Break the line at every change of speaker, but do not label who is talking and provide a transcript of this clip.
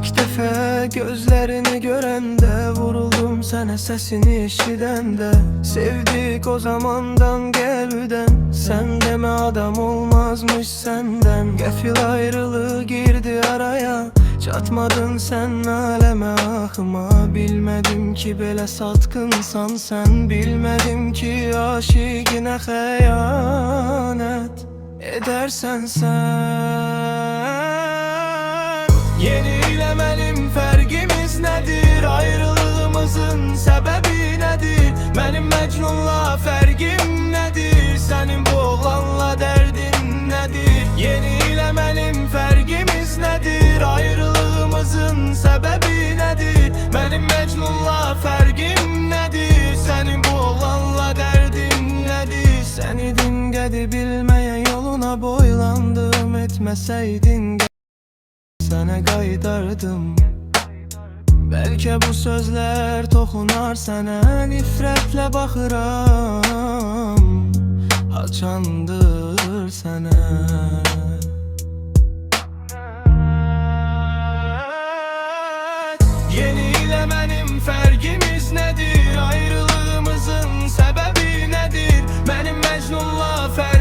İlk defa gözlerini görende, vuruldum sana sesini eşidende. Sevdik o zamandan gelden, sen deme adam olmazmış senden. Gafil ayrılığı girdi araya, çatmadın sen aleme ahıma. Bilmedim ki belə satqınsan sen, bilmedim ki aşıqına xəyanət edersen sen. Yenilemelim fərqimiz nədir? Ayrılığımızın səbəbi nədir? Mənim Məcnunla fərqim nədir? Sənin bu oğlanla dərdin nədir? Yenilemelim fərqimiz nədir? Ayrılığımızın səbəbi nədir? Mənim Məcnunla fərqim nədir? Sənin bu oğlanla dərdin nədir? Sən idin qədi bilməyən yoluna boylandım, etməsəydin sənə qaydardım. Bəlkə bu sözlər toxunar sənə, nifrətlə baxıram, haçandır sənə. Yeniləmənim fərqimiz nədir? Ayrılığımızın səbəbi nədir? Mənim Məcnunla fərqim